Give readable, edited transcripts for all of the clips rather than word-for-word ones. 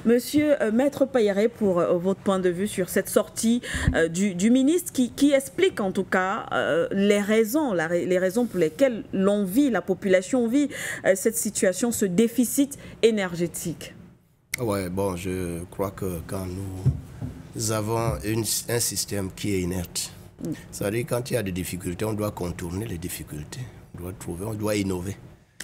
Monsieur Maître Payaré, pour votre point de vue sur cette sortie du ministre qui explique en tout cas les raisons pour lesquelles l'on vit, la population vit cette situation, ce déficit énergétique. Ouais, bon, je crois que quand nous avons un système qui est inerte, c'est-à-dire quand il y a des difficultés, on doit contourner les difficultés, on doit innover.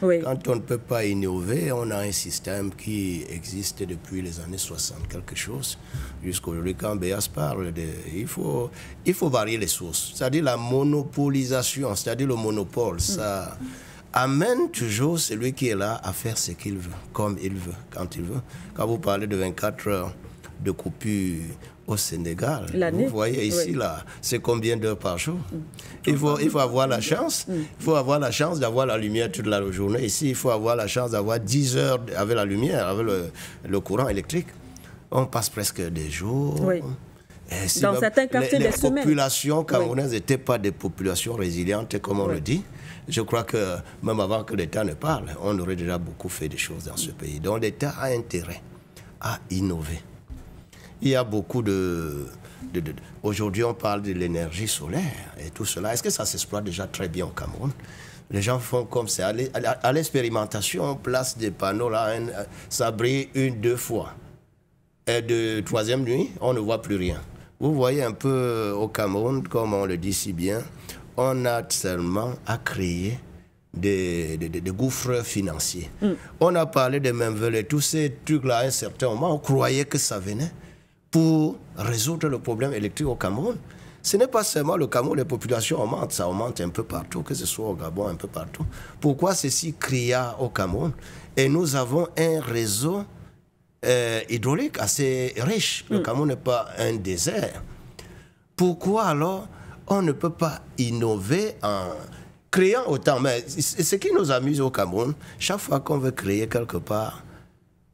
Oui. Quand on ne peut pas innover, on a un système qui existe depuis les années 60, quelque chose, jusqu'aujourd'hui. Quand Béas parle, il faut varier les sources. C'est-à-dire la monopolisation, c'est-à-dire le monopole, ça amène toujours celui qui est là à faire ce qu'il veut, comme il veut, quand il veut. Quand vous parlez de 24 heures de coupure au Sénégal, vous voyez ici, là, c'est combien d'heures par jour? Il faut avoir la chance. Il faut avoir la chance d'avoir la lumière toute la journée. Ici, il faut avoir la chance d'avoir 10 heures avec la lumière, avec le courant électrique. On passe presque des jours. Oui. Si dans certains quartiers, des semaines. Les populations camerounaises n'étaient pas des populations résilientes, comme on le dit. Je crois que même avant que l'État ne parle, on aurait déjà beaucoup fait des choses dans ce pays. Donc l'État a intérêt à innover. Il y a beaucoup aujourd'hui, on parle de l'énergie solaire et tout cela. Est-ce que ça s'exploite déjà très bien au Cameroun? Les gens font comme ça. À l'expérimentation, on place des panneaux là, ça brille 1-2 fois. Et de troisième nuit, on ne voit plus rien. Vous voyez un peu au Cameroun, comme on le dit si bien, on a seulement à créer des gouffres financiers. On a parlé de Memvel et tous ces trucs-là à un certain moment, on croyait que ça venait pour résoudre le problème électrique au Cameroun. Ce n'est pas seulement le Cameroun, les populations augmentent, ça augmente un peu partout, que ce soit au Gabon, un peu partout. Pourquoi ceci cria au Cameroun? Et nous avons un réseau hydraulique assez riche. Le Cameroun n'est pas un désert. Pourquoi alors on ne peut pas innover en créant autant? Mais ce qui nous amuse au Cameroun, chaque fois qu'on veut créer quelque part,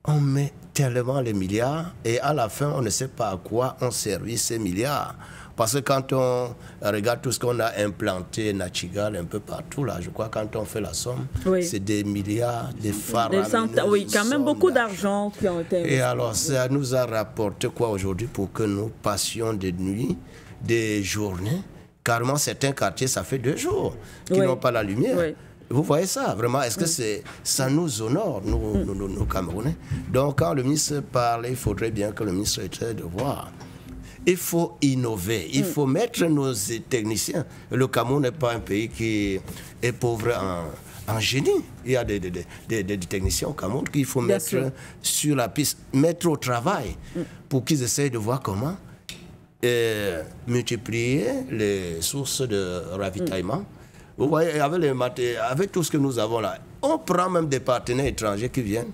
on met tellement les milliards et à la fin, on ne sait pas à quoi on servit ces milliards. Parce que quand on regarde tout ce qu'on a implanté, Nachigal, un peu partout, là, je crois quand on fait la somme, c'est des milliards, des faramineuses. Oui, quand même beaucoup d'argent qui ont été investis. Et alors, ça nous a rapporté quoi aujourd'hui pour que nous passions des nuits, des journées? Carrément, certains quartiers, ça fait 2 jours qu'ils n'ont pas la lumière. Oui. Vous voyez ça, vraiment, est-ce que ça nous honore, nous Camerounais? Donc, quand le ministre parle, il faudrait bien que le ministre ait de voir. Il faut innover, il faut mettre nos techniciens. Le Cameroun n'est pas un pays qui est pauvre en génie. Il y a des techniciens au Cameroun qu'il faut mettre sur la piste, mettre au travail pour qu'ils essayent de voir comment multiplier les sources de ravitaillement. Vous voyez, avec tout ce que nous avons là, on prend même des partenaires étrangers qui viennent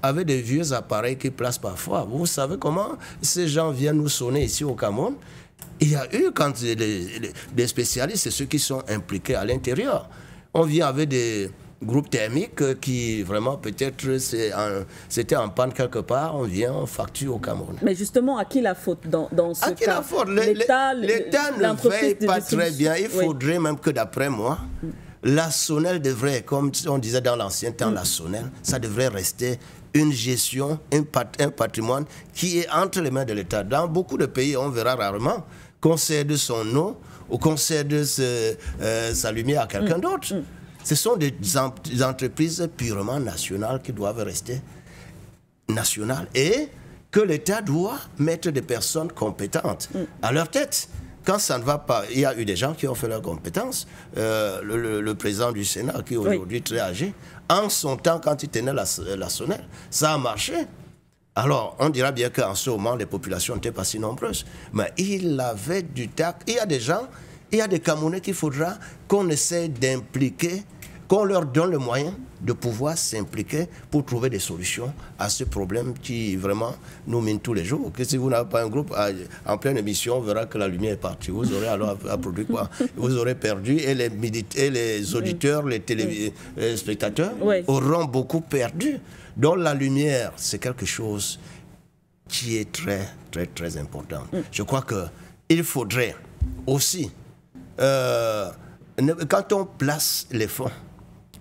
avec des vieux appareils qu'ils placent parfois. Vous savez comment ces gens viennent nous sonner ici au Cameroun? Il y a eu, quand des spécialistes, c'est ceux qui sont impliqués à l'intérieur. On vient avec des groupes thermiques qui, vraiment, peut-être, c'était en panne quelque part, on vient, on facture au Cameroun. Mais justement, à qui la faute dans ce cas? À qui la faute? L'État ne veille pas très bien. Il faudrait même que, d'après moi, la Sonel devrait, comme on disait dans l'ancien temps, la Sonel, ça devrait rester une gestion, un patrimoine qui est entre les mains de l'État. Dans beaucoup de pays, on verra rarement qu'on cède son eau ou qu'on cède sa lumière à quelqu'un d'autre. Ce sont des entreprises purement nationales qui doivent rester nationales et que l'État doit mettre des personnes compétentes à leur tête. Quand ça ne va pas, il y a eu des gens qui ont fait leurs compétences. Le président du Sénat, qui est aujourd'hui très âgé, en son temps, quand il tenait la sonnette, ça a marché. Alors, on dira bien qu'en ce moment, les populations n'étaient pas si nombreuses. Mais il avait du tact. Il y a des gens, il y a des Camerounais qu'il faudra qu'on essaie d'impliquer, qu'on leur donne le moyen de pouvoir s'impliquer pour trouver des solutions à ce problème qui vraiment nous mine tous les jours. Que si vous n'avez pas un groupe en pleine émission, on verra que la lumière est partie. Vous aurez alors à produire quoi? Vous aurez perdu et les auditeurs, les téléspectateurs auront beaucoup perdu. Donc la lumière, c'est quelque chose qui est très, très, très important. Je crois qu'il faudrait aussi, quand on place les fonds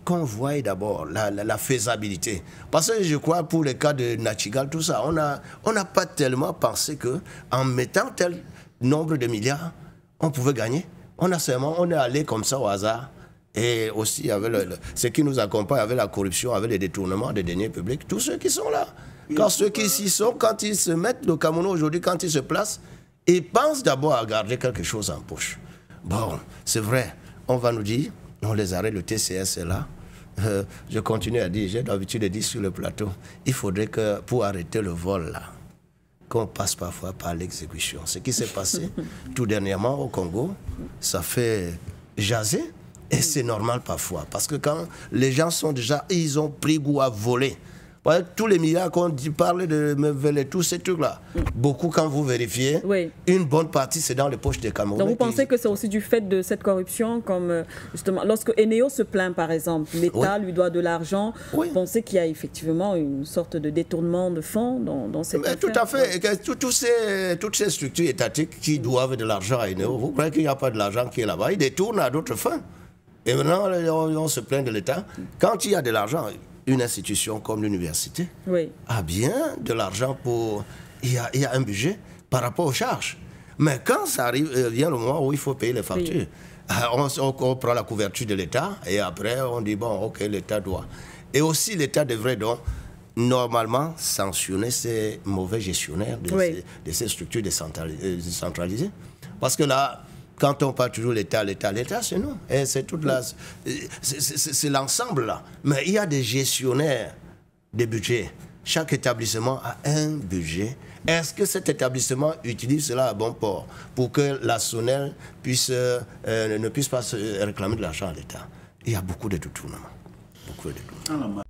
qu'on voie d'abord la faisabilité. Parce que je crois pour le cas de Nachtigal, tout ça, on n'a pas tellement pensé qu'en mettant tel nombre de milliards, on pouvait gagner. On est allé comme ça au hasard. Et aussi, avec ce qui nous accompagne avec la corruption, avec les détournements des deniers publics, tous ceux qui sont là. Quand ceux qui s'y sont, quand ils se mettent, le Cameroun aujourd'hui, quand ils se placent, ils pensent d'abord à garder quelque chose en poche. Bon, c'est vrai, on va nous dire, on les arrête, le TCS est là. Je continue à dire, j'ai l'habitude de dire sur le plateau, il faudrait que pour arrêter le vol là, qu'on passe parfois par l'exécution. Ce qui s'est passé tout dernièrement au Congo, ça fait jaser et c'est normal parfois. Parce que quand les gens sont déjà, ils ont pris goût à voler. Ouais, tous les milliards qu'on dit, parle de Mevel et tous ces trucs-là. Beaucoup, quand vous vérifiez, une bonne partie, c'est dans les poches des Camerounais. Donc vous pensez que c'est aussi du fait de cette corruption, comme justement, lorsque Eneo se plaint, par exemple, l'État lui doit de l'argent, vous pensez qu'il y a effectivement une sorte de détournement de fonds dans cette affaire? Tout à fait. Toutes ces structures étatiques qui doivent de l'argent à Eneo, vous croyez qu'il n'y a pas de l'argent qui est là-bas? Ils détournent à d'autres fins. Et maintenant, on se plaint de l'État. Quand il y a de l'argent, une institution comme l'université a bien de l'argent pour... Il y a un budget par rapport aux charges. Mais quand ça arrive, vient le moment où il faut payer les factures, on prend la couverture de l'État et après on dit, bon, ok, l'État doit. Et aussi l'État devrait donc normalement sanctionner ces mauvais gestionnaires de ces structures décentralisées. Parce que là, quand on parle toujours l'État, c'est nous. Et c'est toute c'est l'ensemble là. Mais il y a des gestionnaires des budgets. Chaque établissement a un budget. Est-ce que cet établissement utilise cela à bon port pour que la SONEL ne puisse pas se réclamer de l'argent à l'État? Il y a beaucoup de détournements. Beaucoup de détournements.